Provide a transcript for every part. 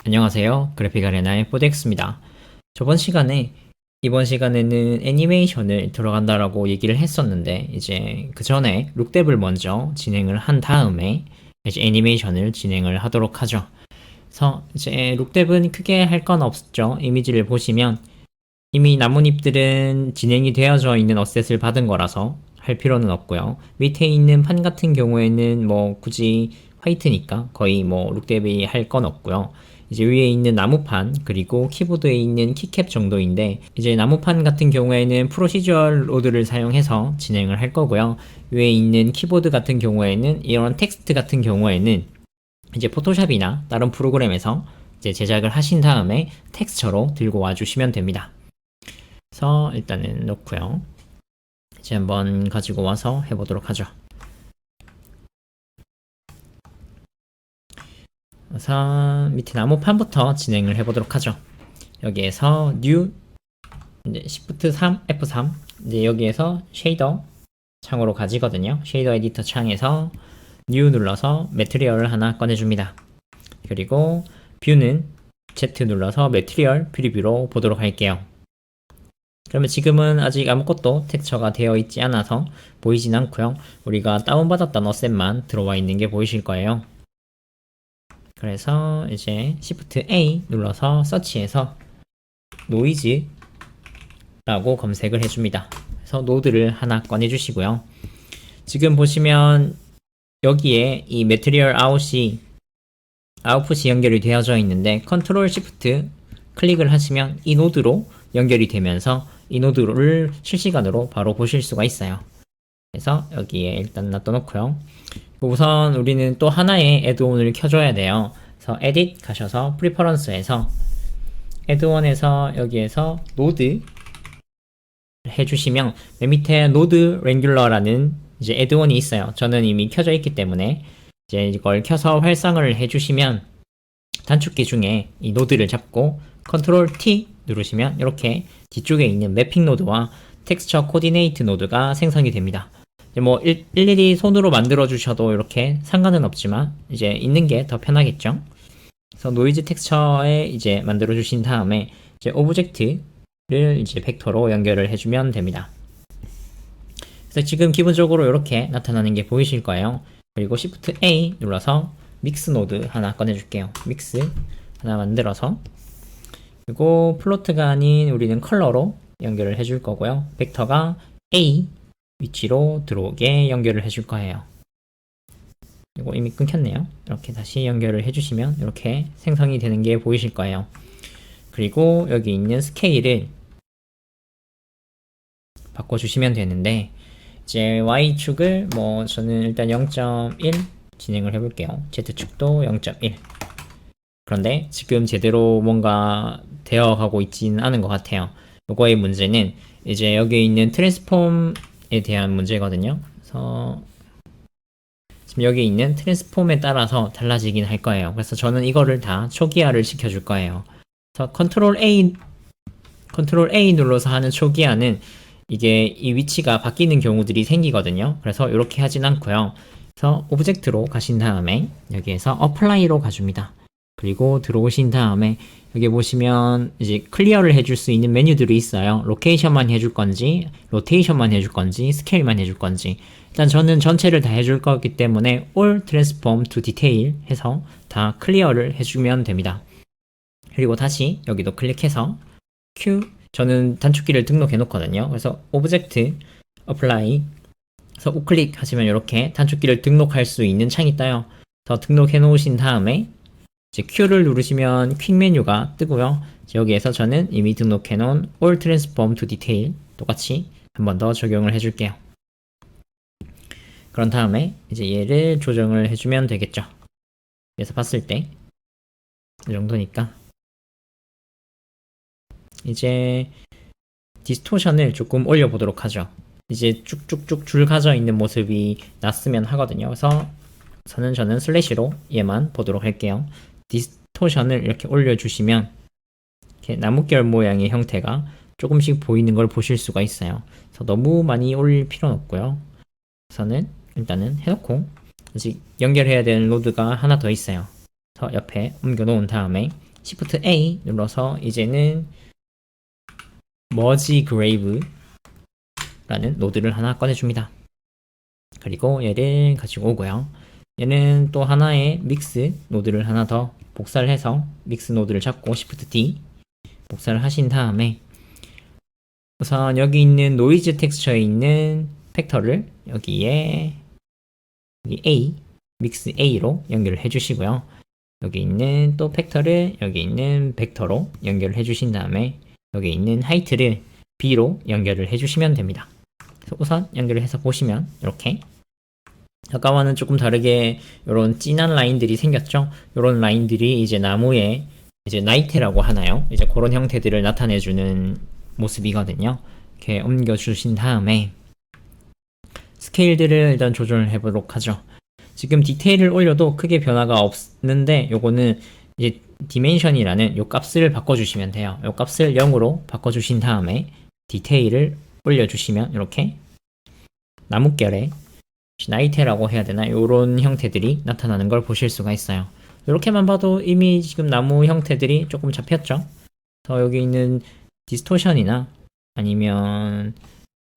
안녕하세요. 그래픽 아레나의 포덱스입니다. 이번 시간에는 애니메이션을 들어간다라고 얘기를 했었는데, 이제 그 전에 룩뎁을 먼저 진행을 한 다음에 이제 애니메이션을 진행을 하도록 하죠. 그래서 이제 룩뎁은 크게 할 건 없죠. 이미지를 보시면 이미 나뭇잎들은 진행이 되어져 있는 어셋을 받은 거라서 할 필요는 없고요. 밑에 있는 판 같은 경우에는 뭐 굳이 화이트니까 거의 뭐 룩뎁이 할 건 없고요. 이제 위에 있는 나무판 그리고 키보드에 있는 키캡 정도인데, 이제 나무판 같은 경우에는 프로시저얼 로드를 사용해서 진행을 할 거고요. 위에 있는 키보드 같은 경우에는 이런 텍스트 같은 경우에는 이제 포토샵이나 다른 프로그램에서 이제 제작을 하신 다음에 텍스처로 들고 와 주시면 됩니다. 그래서 일단은 놓고요. 이제 한번 가지고 와서 해보도록 하죠. 우선 밑에 나무판부터 진행을 해보도록 하죠. 여기에서 New, 이제 Shift 3, F3, 이제 여기에서 쉐이더 창으로 가지거든요. 쉐이더 에디터 창에서 New 눌러서 매트리얼을 하나 꺼내줍니다. 그리고 뷰는 Z 눌러서 매트리얼 프리뷰로 보도록 할게요. 그러면 지금은 아직 아무것도 텍스처가 되어 있지 않아서 보이진 않고요. 우리가 다운받았던 어셋만 들어와 있는 게 보이실 거예요. 그래서 이제 Shift A 눌러서 서치해서 노이즈라고 검색을 해줍니다. 그래서 노드를 하나 꺼내주시고요. 지금 보시면 여기에 이 매트리얼 아웃풋이 연결이 되어져 있는데, 컨트롤 시프트 클릭을 하시면 이 노드로 연결이 되면서 이 노드를 실시간으로 바로 보실 수가 있어요. 그래서 여기에 일단 놔둬놓고요. 우선 우리는 또 하나의 애드온을 켜줘야 돼요. 그래서 에딧 가셔서 프리퍼런스에서 애드온에서 여기에서 노드 해주시면 맨 밑에 노드 랭귤러라는 이제 애드온이 있어요. 저는 이미 켜져 있기 때문에 이제 이걸 켜서 활성을 해주시면 단축키 중에 이 노드를 잡고 컨트롤 T 누르시면 이렇게 뒤쪽에 있는 매핑 노드와 텍스처 코디네이트 노드가 생성이 됩니다. 뭐 일일이 손으로 만들어 주셔도 이렇게 상관은 없지만 이제 있는 게 더 편하겠죠. 그래서 노이즈 텍스처에 이제 만들어 주신 다음에 이제 오브젝트를 이제 벡터로 연결을 해주면 됩니다. 그래서 지금 기본적으로 이렇게 나타나는 게 보이실 거예요. 그리고 Shift A 눌러서 믹스 노드 하나 꺼내줄게요. 믹스 하나 만들어서, 그리고 플로트가 아닌 우리는 컬러로 연결을 해줄 거고요. 벡터가 A 위치로 들어오게 연결을 해줄 거예요. 이거 이미 끊겼네요. 이렇게 다시 연결을 해주시면 이렇게 생성이 되는 게 보이실 거예요. 그리고 여기 있는 스케일을 바꿔주시면 되는데, 이제 Y축을 뭐 저는 일단 0.1 진행을 해볼게요. Z축도 0.1. 그런데 지금 제대로 뭔가 되어가고 있지는 않은 것 같아요. 이거의 문제는 이제 여기 있는 트랜스폼에 대한 문제거든요. 그래서 지금 여기 있는 트랜스폼에 따라서 달라지긴 할 거예요. 그래서 저는 이거를 다 초기화를 시켜줄 거예요. 그래서 컨트롤 A 눌러서 하는 초기화는 이게 이 위치가 바뀌는 경우들이 생기거든요. 그래서 이렇게 하진 않고요. 그래서 오브젝트로 가신 다음에 여기에서 어플라이로 가줍니다. 그리고 들어오신 다음에 여기 보시면 이제 클리어를 해줄 수 있는 메뉴들이 있어요. 로케이션만 해줄 건지, 로테이션만 해줄 건지, 스케일만 해줄 건지. 일단 저는 전체를 다 해줄 거기 때문에 All Transform to Detail 해서 다 클리어를 해주면 됩니다. 그리고 다시 여기도 클릭해서 Q, 저는 단축키를 등록해 놓거든요. 그래서 오브젝트, 어플라이, 그래서 우클릭 하시면 이렇게 단축키를 등록할 수 있는 창이 떠요. 더 등록해 놓으신 다음에 이제 Q를 누르시면 퀵 메뉴가 뜨고요. 여기에서 저는 이미 등록해 놓은 All Transform to Detail 똑같이 한 번 더 적용을 해줄게요. 그런 다음에 이제 얘를 조정을 해주면 되겠죠. 그래서 봤을 때 이 정도니까 이제 디스토션을 조금 올려보도록 하죠. 이제 쭉쭉쭉 줄 가져 있는 모습이 났으면 하거든요. 그래서 저는 슬래시로 얘만 보도록 할게요. 디스토션을 이렇게 올려주시면 이렇게 나뭇결 모양의 형태가 조금씩 보이는 걸 보실 수가 있어요. 그래서 너무 많이 올릴 필요는 없고요. 우선은 일단은 해놓고 아직 연결해야 되는 로드가 하나 더 있어요. 그래서 옆에 옮겨 놓은 다음에 Shift A 눌러서 이제는 머지 그레이브 라는 노드를 하나 꺼내줍니다. 그리고 얘를 가지고 오고요. 얘는 또 하나의 믹스 노드를 하나 더 복사를 해서 믹스 노드를 잡고 Shift D 복사를 하신 다음에 우선 여기 있는 노이즈 텍스처에 있는 팩터를 여기에 여기 A 믹스 A로 연결을 해주시고요. 여기 있는 또 팩터를 여기 있는 벡터로 연결을 해주신 다음에 여기 있는 하이트를 B로 연결을 해주시면 됩니다. 그래서 우선 연결을 해서 보시면 이렇게 아까와는 조금 다르게 이런 진한 라인들이 생겼죠. 이런 라인들이 이제 나무에 이제 나이테라고 하나요? 이제 그런 형태들을 나타내주는 모습이거든요. 이렇게 옮겨주신 다음에 스케일들을 일단 조절을 해보도록 하죠. 지금 디테일을 올려도 크게 변화가 없는데 요거는 이제 디멘션이라는 요 값을 바꿔주시면 돼요. 요 값을 0으로 바꿔주신 다음에 디테일을 올려주시면 이렇게 나뭇결에 나이테라고 해야 되나? 요런 형태들이 나타나는 걸 보실 수가 있어요. 이렇게만 봐도 이미 지금 나무 형태들이 조금 잡혔죠? 더 여기 있는 디스토션이나 아니면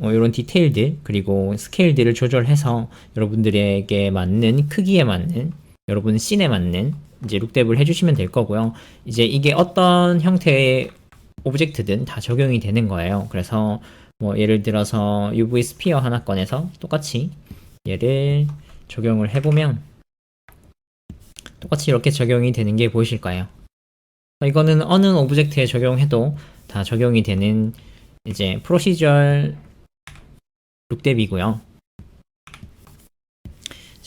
이런 디테일들 그리고 스케일들을 조절해서 여러분들에게 맞는 크기에 맞는 여러분 씬에 맞는 이제 룩뎁을 해주시면 될 거고요. 이제 이게 어떤 형태의 오브젝트든 다 적용이 되는 거예요. 그래서 뭐 예를 들어서 UV 스피어 하나 꺼내서 똑같이 얘를 적용을 해보면 똑같이 이렇게 적용이 되는 게 보이실 거예요. 이거는 어느 오브젝트에 적용해도 다 적용이 되는 이제 프로시저럴 룩뎁이고요.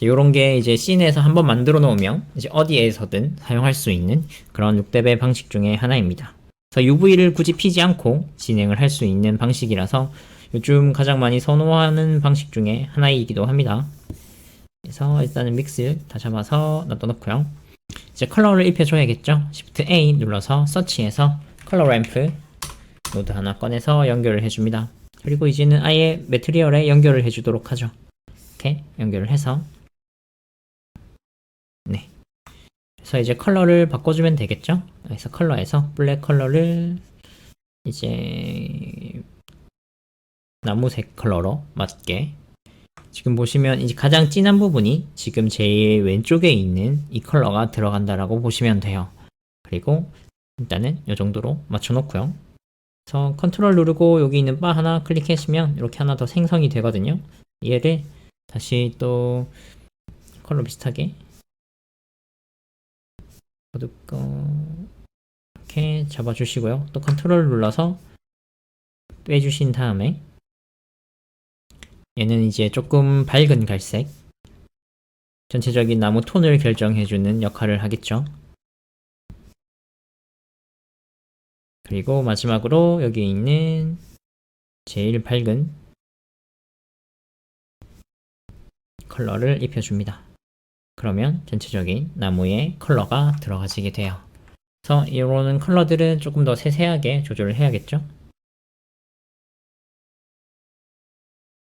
이런 게 이제 씬에서 한번 만들어 놓으면 이제 어디에서든 사용할 수 있는 그런 룩뎁의 방식 중에 하나입니다. 그래서 UV를 굳이 피지 않고 진행을 할 수 있는 방식이라서 요즘 가장 많이 선호하는 방식 중에 하나이기도 합니다. 그래서 일단은 믹스 다 잡아서 놔둬놓고요. 이제 컬러를 입혀줘야겠죠? Shift A 눌러서 서치해서 컬러 램프 노드 하나 꺼내서 연결을 해줍니다. 그리고 이제는 아예 매트리얼에 연결을 해주도록 하죠. 이렇게 연결을 해서 네. 그래서 이제 컬러를 바꿔주면 되겠죠? 그래서 컬러에서 블랙 컬러를 이제 나무색 컬러로 맞게 지금 보시면 이제 가장 진한 부분이 지금 제일 왼쪽에 있는 이 컬러가 들어간다라고 보시면 돼요. 그리고 일단은 이 정도로 맞춰놓고요. 그래서 컨트롤 누르고 여기 있는 바 하나 클릭하시면 이렇게 하나 더 생성이 되거든요. 얘를 다시 또 컬러 비슷하게 어둡고 이렇게 잡아주시고요. 또 컨트롤 눌러서 빼주신 다음에 얘는 이제 조금 밝은 갈색 전체적인 나무 톤을 결정해주는 역할을 하겠죠. 그리고 마지막으로 여기 있는 제일 밝은 컬러를 입혀줍니다. 그러면 전체적인 나무의 컬러가 들어가지게 돼요. 그래서 이런 컬러들은 조금 더 세세하게 조절을 해야겠죠.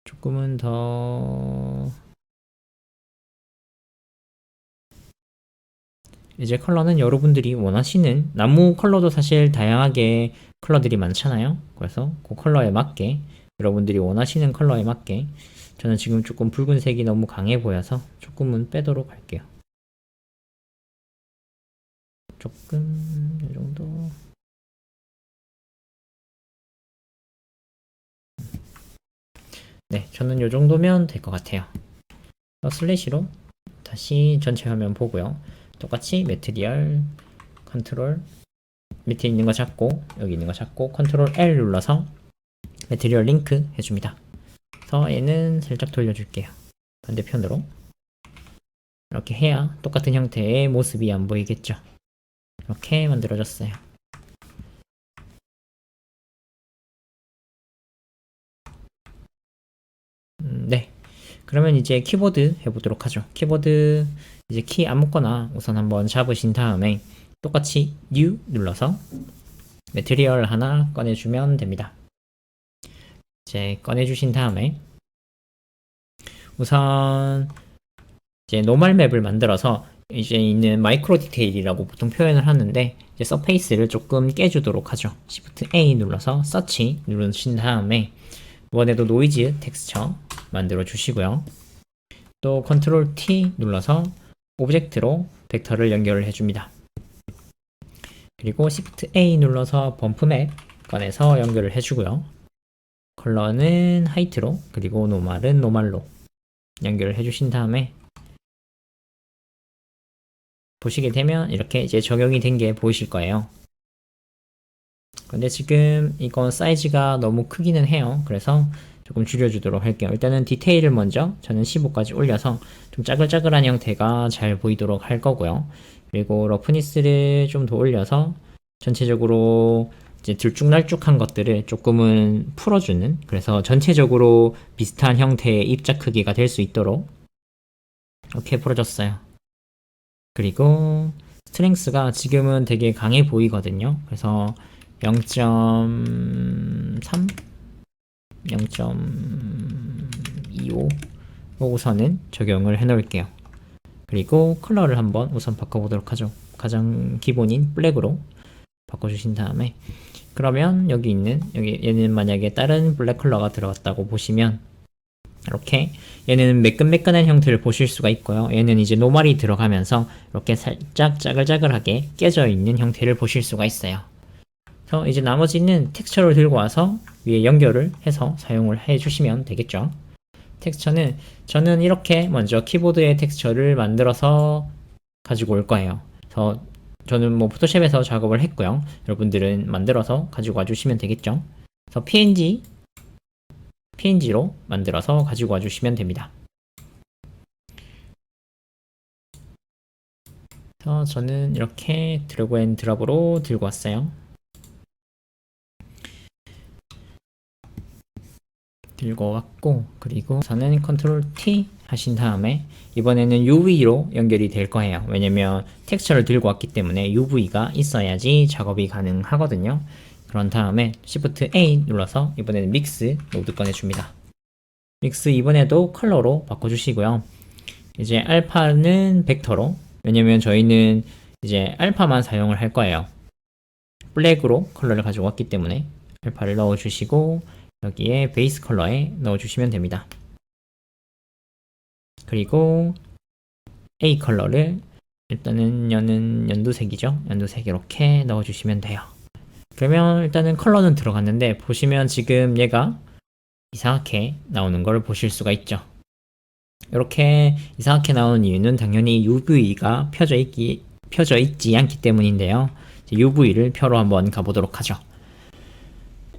조금은 더 이제 컬러는 여러분들이 원하시는 나무 컬러도 사실 다양하게 컬러들이 많잖아요. 그래서 그 컬러에 맞게 여러분들이 원하시는 컬러에 맞게 저는 지금 조금 붉은색이 너무 강해 보여서 조금은 빼도록 할게요. 조금 이 정도. 네, 저는 이 정도면 될 것 같아요. 슬래시로 다시 전체 화면 보고요. 똑같이 매트리얼 컨트롤 밑에 있는 거 잡고 여기 있는 거 잡고 컨트롤 L 눌러서 매트리얼 링크 해줍니다. 그래서 얘는 살짝 돌려줄게요. 반대편으로 이렇게 해야 똑같은 형태의 모습이 안 보이겠죠. 이렇게 만들어졌어요. 네. 그러면 이제 키보드 해보도록 하죠. 키보드 이제 키 아무거나 우선 한번 잡으신 다음에 똑같이 New 눌러서 매트리얼 하나 꺼내주면 됩니다. 이제 꺼내주신 다음에 우선 이제 노멀 맵을 만들어서 이제 있는 마이크로 디테일이라고 보통 표현을 하는데 이제 서페이스를 조금 깨주도록 하죠. Shift A 눌러서 서치 누르신 다음에 이번에도 노이즈 텍스처 만들어 주시고요. 또 컨트롤 T 눌러서 오브젝트로 벡터를 연결을 해줍니다. 그리고 Shift A 눌러서 범프 맵 꺼내서 연결을 해주고요. 컬러는 하이트로 그리고 노멀은 노멀로 연결을 해주신 다음에 보시게 되면 이렇게 이제 적용이 된 게 보이실 거예요. 근데 지금 이건 사이즈가 너무 크기는 해요. 그래서 조금 줄여주도록 할게요. 일단은 디테일을 먼저 저는 15까지 올려서 좀 짜글짜글한 형태가 잘 보이도록 할 거고요. 그리고 러프니스를 좀 더 올려서 전체적으로 이제 들쭉날쭉한 것들을 조금은 풀어주는, 그래서 전체적으로 비슷한 형태의 입자 크기가 될 수 있도록 이렇게 풀어줬어요. 그리고 스트렝스가 지금은 되게 강해 보이거든요. 그래서 0.3, 0.25 우선은 적용을 해 놓을게요. 그리고 컬러를 한번 우선 바꿔보도록 하죠. 가장 기본인 블랙으로 바꿔주신 다음에, 그러면 여기 있는 얘는 만약에 다른 블랙 컬러가 들어갔다고 보시면 이렇게 얘는 매끈매끈한 형태를 보실 수가 있고요. 얘는 이제 노멀이 들어가면서 이렇게 살짝 짜글짜글하게 깨져 있는 형태를 보실 수가 있어요. 그래서 이제 나머지는 텍스처를 들고 와서 위에 연결을 해서 사용을 해주시면 되겠죠. 텍스처는 저는 이렇게 먼저 키보드의 텍스처를 만들어서 가지고 올 거예요. 그래서 저는 뭐 포토샵에서 작업을 했고요. 여러분들은 만들어서 가지고 와주시면 되겠죠. 그래서 PNG로 만들어서 가지고 와주시면 됩니다. 그래서 저는 이렇게 드래그 앤 드랍으로 들고 왔어요. 들고 왔고, 그리고 저는 컨트롤 T 하신 다음에 이번에는 UV로 연결이 될 거예요. 왜냐면 텍스처를 들고 왔기 때문에 UV가 있어야지 작업이 가능하거든요. 그런 다음에 Shift A 눌러서 이번에는 믹스 모드 꺼내줍니다. 믹스 이번에도 컬러로 바꿔주시고요. 이제 알파는 벡터로, 왜냐면 저희는 이제 알파만 사용을 할 거예요. 블랙으로 컬러를 가지고 왔기 때문에 알파를 넣어주시고 여기에 베이스 컬러에 넣어주시면 됩니다. 그리고 A 컬러를 일단은 연두색이죠. 연두색 이렇게 넣어주시면 돼요. 그러면 일단은 컬러는 들어갔는데 보시면 지금 얘가 이상하게 나오는 걸 보실 수가 있죠. 이렇게 이상하게 나오는 이유는 당연히 UV가 펴져 있지 않기 때문인데요. UV를 펴로 한번 가보도록 하죠.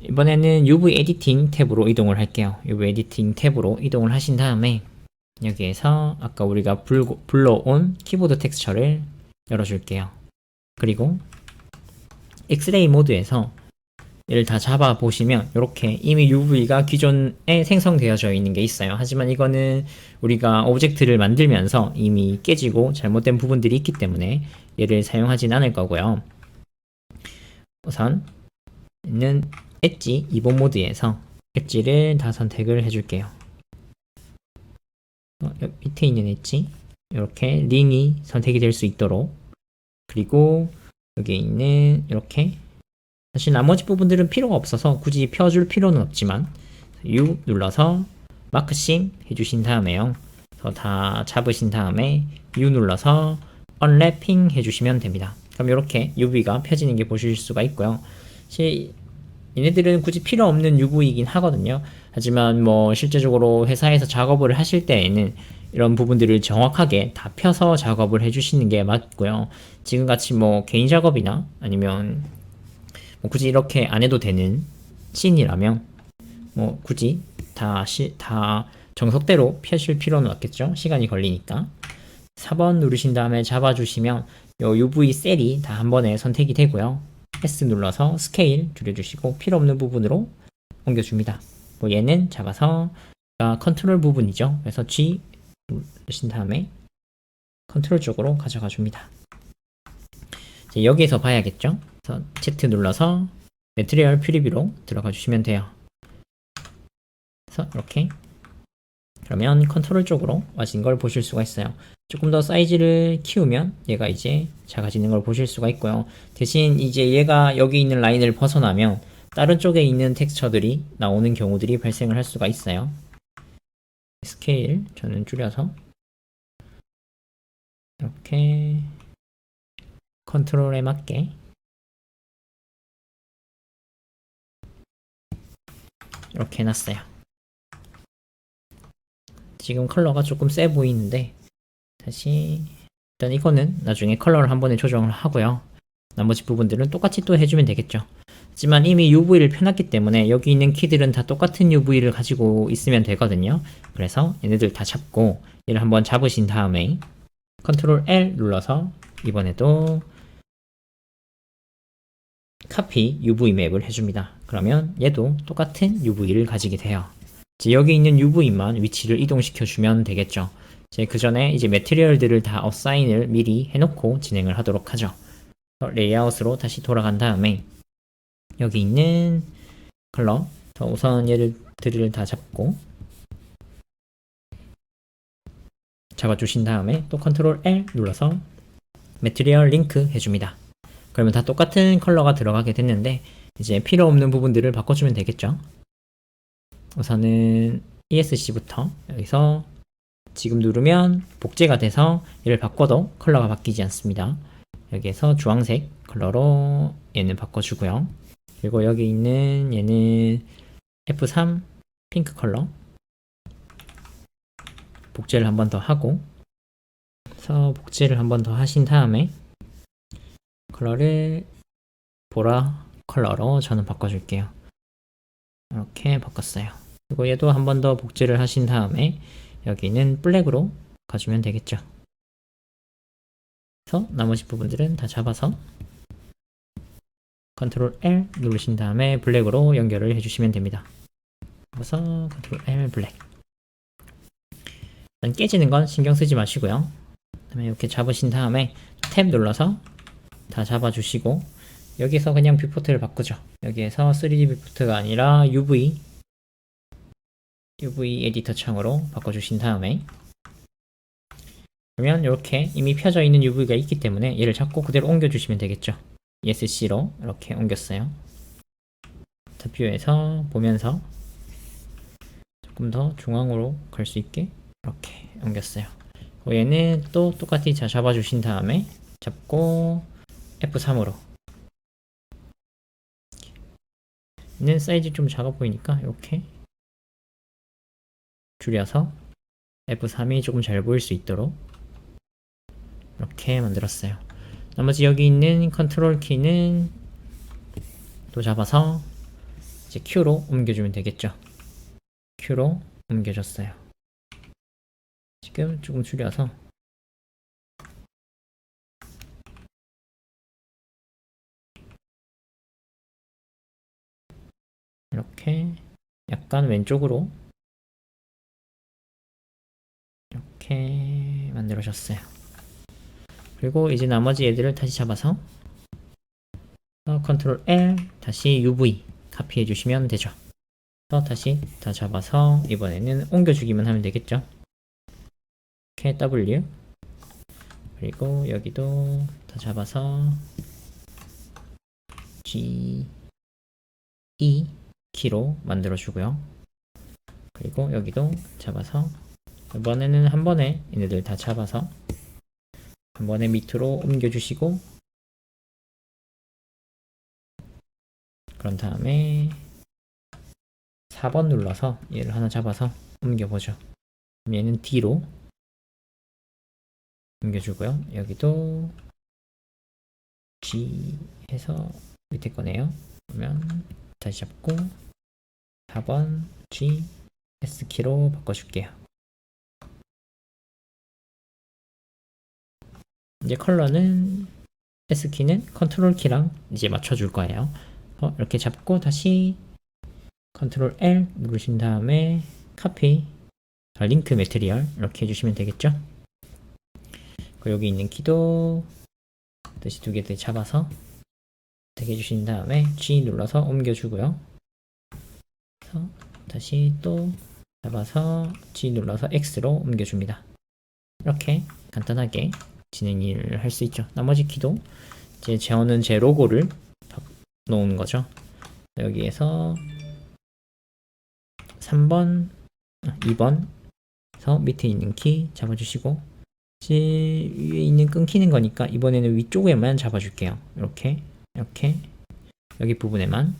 이번에는 UV 에디팅 탭으로 이동을 할게요. UV 에디팅 탭으로 이동을 하신 다음에 여기에서 아까 우리가 불러온 키보드 텍스처를 열어줄게요. 그리고 엑스레이 모드에서 얘를 다 잡아 보시면 이렇게 이미 UV가 기존에 생성되어져 있는 게 있어요. 하지만 이거는 우리가 오브젝트를 만들면서 이미 깨지고 잘못된 부분들이 있기 때문에 얘를 사용하진 않을 거고요. 우선 는 엣지 2번 모드에서 엣지를 다 선택을 해줄게요. 밑에 있는 엣지 이렇게 링이 선택이 될 수 있도록, 그리고 여기 있는 이렇게, 사실 나머지 부분들은 필요가 없어서 굳이 펴줄 필요는 없지만 U 눌러서 마크싱 해주신 다음에요. 다 잡으신 다음에 U 눌러서 언랩핑 해주시면 됩니다. 그럼 이렇게 UV가 펴지는 게 보실 수가 있고요. 사실 얘네들은 굳이 필요 없는 UV이긴 하거든요. 하지만 뭐 실제적으로 회사에서 작업을 하실 때에는 이런 부분들을 정확하게 다 펴서 작업을 해주시는 게 맞고요. 지금같이 뭐 개인 작업이나 아니면 뭐 굳이 이렇게 안 해도 되는 씬이라면 뭐 굳이 다 정석대로 펴실 필요는 없겠죠. 시간이 걸리니까. 4번 누르신 다음에 잡아주시면 요 UV 셀이 다 한 번에 선택이 되고요. S 눌러서 스케일 줄여주시고 필요 없는 부분으로 옮겨줍니다. 뭐 얘는 잡아서 컨트롤 부분이죠. 그래서 G 누르신 다음에 컨트롤 쪽으로 가져가 줍니다. 여기에서 봐야겠죠. 그래서 Z 눌러서 매트리얼 프리뷰로 들어가 주시면 돼요. 그래서 이렇게 그러면 컨트롤 쪽으로 와진 걸 보실 수가 있어요. 조금 더 사이즈를 키우면 얘가 이제 작아지는 걸 보실 수가 있고요. 대신 이제 얘가 여기 있는 라인을 벗어나면 다른 쪽에 있는 텍스처들이 나오는 경우들이 발생을 할 수가 있어요. 스케일 저는 줄여서 이렇게 컨트롤에 맞게 이렇게 해놨어요. 지금 컬러가 조금 세 보이는데 다시 일단 이거는 나중에 컬러를 한 번에 조정을 하고요. 나머지 부분들은 똑같이 또 해주면 되겠죠. 하지만 이미 UV를 펴놨기 때문에 여기 있는 키들은 다 똑같은 UV를 가지고 있으면 되거든요. 그래서 얘네들 다 잡고 얘를 한번 잡으신 다음에 컨트롤 L 눌러서 이번에도 카피 UV 맵을 해줍니다. 그러면 얘도 똑같은 UV를 가지게 돼요. 이제 여기 있는 UV만 위치를 이동시켜주면 되겠죠. 그 전에 이제 매트리얼들을 다 어사인을 미리 해놓고 진행을 하도록 하죠. 레이아웃으로 다시 돌아간 다음에 여기 있는 컬러 우선 얘들을 다 잡아주신 다음에 또 컨트롤 L 눌러서 매트리얼 링크 해줍니다. 그러면 다 똑같은 컬러가 들어가게 됐는데 이제 필요 없는 부분들을 바꿔주면 되겠죠. 우선은 ESC부터 여기서 지금 누르면 복제가 돼서 얘를 바꿔도 컬러가 바뀌지 않습니다. 여기에서 주황색 컬러로 얘는 바꿔주고요. 그리고 여기 있는 얘는 F3 핑크 컬러 복제를 한 번 더 하고 그래서 복제를 한 번 더 하신 다음에 컬러를 보라 컬러로 저는 바꿔줄게요. 이렇게 바꿨어요. 그리고 얘도 한 번 더 복제를 하신 다음에 여기는 블랙으로 가주면 되겠죠. 그래서 나머지 부분들은 다 잡아서 컨트롤 L 누르신 다음에 블랙으로 연결을 해주시면 됩니다. 그래서 컨트롤 L 블랙. 일단 깨지는 건 신경 쓰지 마시고요. 그다음에 이렇게 잡으신 다음에 탭 눌러서 다 잡아주시고 여기서 그냥 뷰포트를 바꾸죠. 여기에서 3D 뷰포트가 아니라 UV 에디터 창으로 바꿔주신 다음에 그러면 이렇게 이미 펴져 있는 UV가 있기 때문에 얘를 잡고 그대로 옮겨주시면 되겠죠. ESC로 이렇게 옮겼어요. 탑뷰에서 보면서 조금 더 중앙으로 갈 수 있게 이렇게 옮겼어요. 얘는 또 똑같이 잡아주신 다음에 잡고 F3으로 얘는 사이즈 좀 작아 보이니까 이렇게 줄여서 F3이 조금 잘 보일 수 있도록 이렇게 만들었어요. 나머지 여기 있는 컨트롤 키는 또 잡아서 이제 Q로 옮겨주면 되겠죠. Q로 옮겨줬어요. 지금 조금 줄여서 이렇게 약간 왼쪽으로 이렇게 만들어줬어요. 그리고 이제 나머지 애들을 다시 잡아서 컨트롤 L 다시 UV 카피해 주시면 되죠. 다시 다 잡아서 이번에는 옮겨주기만 하면 되겠죠. 이렇게 W 그리고 여기도 다 잡아서 G E 키로 만들어 주고요. 그리고 여기도 잡아서 이번에는 한 번에 얘네들 다 잡아서 한 번에 밑으로 옮겨 주시고 그런 다음에 4번 눌러서 얘를 하나 잡아서 옮겨보죠. 얘는 D로 옮겨주고요. 여기도 G 해서 밑에 거네요. 그러면 다시 잡고 4번 G S키로 바꿔줄게요. 이제 컬러는 S키는 컨트롤 키랑 이제 맞춰줄 거예요. 이렇게 잡고 다시 컨트롤 L 누르신 다음에 카피 링크 매트리얼 이렇게 해주시면 되겠죠. 여기 있는 키도 다시 두 개 더 잡아서 되게 해주신 다음에 G 눌러서 옮겨주고요. 다시 또 잡아서 G 눌러서 X로 옮겨줍니다. 이렇게 간단하게 진행을 할 수 있죠. 나머지 키도 이제 저는 제 로고를 놓은 거죠. 여기에서 3번, 2번 서 밑에 있는 키 잡아주시고, 이제 위에 있는 끊기는 거니까 이번에는 위쪽에만 잡아줄게요. 이렇게 여기 부분에만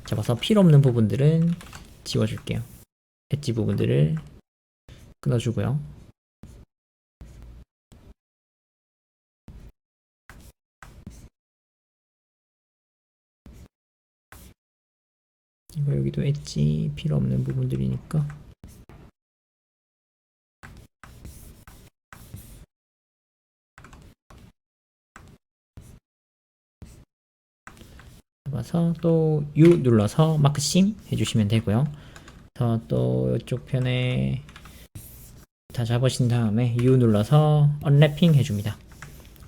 잡아서 필요 없는 부분들은 지워줄게요. 엣지 부분들을 끊어주고요. 이거 여기도 엣지 필요 없는 부분들이니까 잡아서 또 U 눌러서 마크 심 해주시면 되고요. 또 이쪽 편에 다 잡으신 다음에 U 눌러서 언랩핑 해줍니다.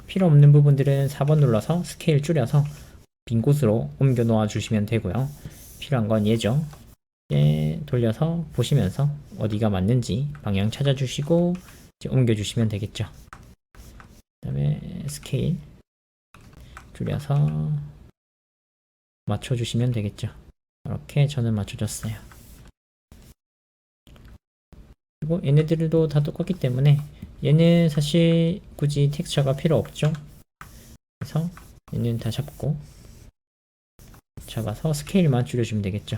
필요 없는 부분들은 4번 눌러서 스케일 줄여서 빈 곳으로 옮겨 놓아 주시면 되고요. 필요한 건 얘죠. 얘 돌려서 보시면서 어디가 맞는지 방향 찾아주시고 이제 옮겨 주시면 되겠죠. 그 다음에 스케일 줄여서 맞춰주시면 되겠죠. 이렇게 저는 맞춰줬어요. 그리고 얘네들도 다 똑같기 때문에 얘는 사실 굳이 텍스처가 필요 없죠. 그래서 얘는 다 잡아서 스케일만 줄여주면 되겠죠.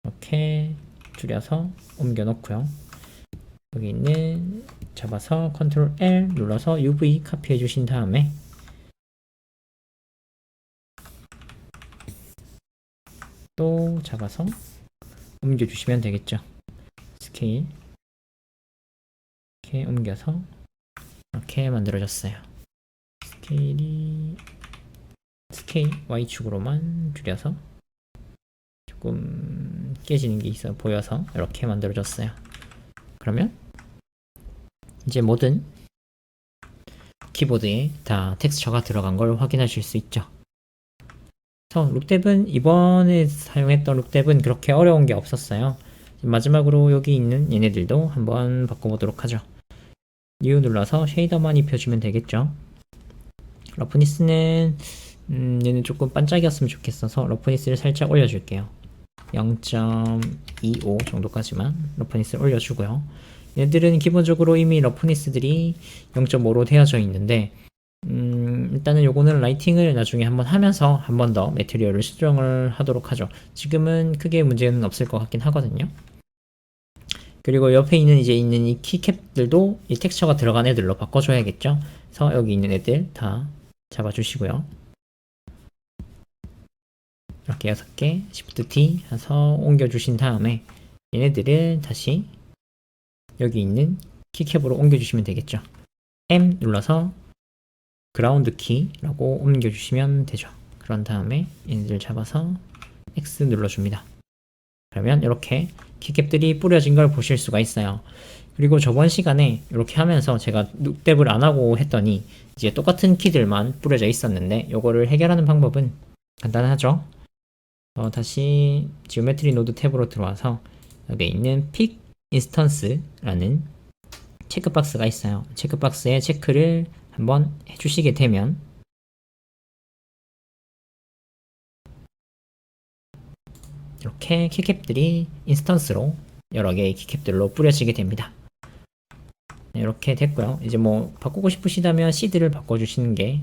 이렇게 줄여서 옮겨 놓고요. 여기 있는 잡아서 컨트롤 L 눌러서 UV 카피해 주신 다음에 또 잡아서 옮겨 주시면 되겠죠. 스케일 이렇게 옮겨서 이렇게 만들어졌어요. 스케일 Y축으로만 줄여서 조금 깨지는 게 있어 보여서 이렇게 만들어졌어요. 그러면 이제 모든 키보드에 다 텍스처가 들어간 걸 확인하실 수 있죠. 룩뎁은 이번에 사용했던 룩뎁은 그렇게 어려운 게 없었어요. 마지막으로 여기 있는 얘네들도 한번 바꿔보도록 하죠. New 눌러서 쉐이더만 입혀주면 되겠죠. 러프니스는 얘는 조금 반짝이었으면 좋겠어서 러프니스를 살짝 올려줄게요. 0.25 정도까지만 러프니스를 올려주고요. 얘들은 기본적으로 이미 러프니스들이 0.5로 되어져 있는데 일단은 요거는 라이팅을 나중에 한번 하면서 한 번 더 매트리얼을 수정을 하도록 하죠. 지금은 크게 문제는 없을 것 같긴 하거든요. 그리고 옆에 있는 이 키캡들도 이 텍스처가 들어간 애들로 바꿔줘야겠죠. 그래서 여기 있는 애들 다 잡아주시고요. 이렇게 6개 Shift T 해서 옮겨주신 다음에 얘네들을 다시 여기 있는 키캡으로 옮겨주시면 되겠죠. M 눌러서 그라운드 키라고 옮겨주시면 되죠. 그런 다음에 얘네들 잡아서 X 눌러줍니다. 그러면 이렇게 키캡들이 뿌려진 걸 보실 수가 있어요. 그리고 저번 시간에 이렇게 하면서 제가 룩뎁을 안 하고 했더니 이제 똑같은 키들만 뿌려져 있었는데 이거를 해결하는 방법은 간단하죠. 다시 지오메트리 노드 탭으로 들어와서 여기 있는 픽 인스턴스라는 체크박스가 있어요. 체크박스에 체크를 한번 해주시게 되면 이렇게 키캡들이 인스턴스로 여러 개의 키캡들로 뿌려지게 됩니다. 이렇게 됐고요. 이제 뭐 바꾸고 싶으시다면 시드를 바꿔주시는 게,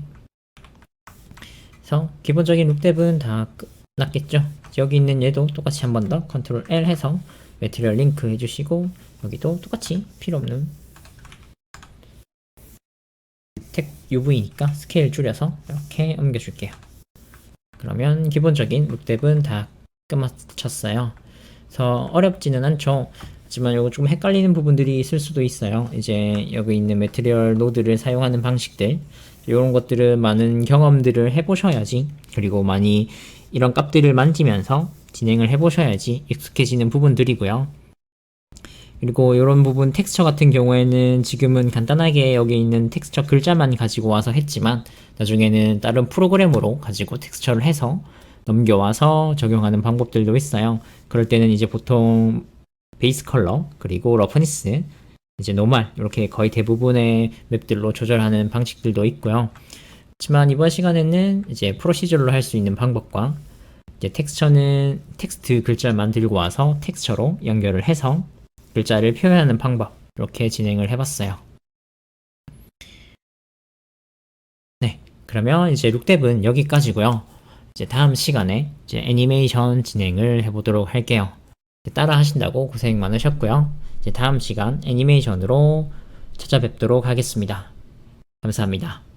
그래서 기본적인 룩뎁은 다 끝났겠죠. 여기 있는 얘도 똑같이 한 번 더 컨트롤 L 해서 매트리얼 링크 해주시고, 여기도 똑같이 필요 없는 텍 UV니까 스케일 줄여서 이렇게 옮겨줄게요. 그러면 기본적인 룩뎁은 다 끝마쳤어요. 그래서 어렵지는 않죠. 하지만 이거 조금 헷갈리는 부분들이 있을 수도 있어요. 이제 여기 있는 매트리얼 노드를 사용하는 방식들, 이런 것들은 많은 경험들을 해보셔야지, 그리고 많이 이런 값들을 만지면서 진행을 해보셔야지 익숙해지는 부분들이고요. 그리고 이런 부분 텍스처 같은 경우에는 지금은 간단하게 여기 있는 텍스처 글자만 가지고 와서 했지만 나중에는 다른 프로그램으로 가지고 텍스처를 해서 넘겨와서 적용하는 방법들도 있어요. 그럴 때는 이제 보통 베이스 컬러 그리고 러프니스 이제 노멀 이렇게 거의 대부분의 맵들로 조절하는 방식들도 있고요. 하지만 이번 시간에는 이제 프로시저로 할 수 있는 방법과 이제 텍스처는 텍스트 글자를 만들고 와서 텍스처로 연결을 해서 글자를 표현하는 방법 이렇게 진행을 해봤어요. 네, 그러면 이제 룩뎁은 여기까지고요. 이제 다음 시간에 이제 애니메이션 진행을 해보도록 할게요. 따라 하신다고 고생 많으셨고요. 이제 다음 시간 애니메이션으로 찾아뵙도록 하겠습니다. 감사합니다.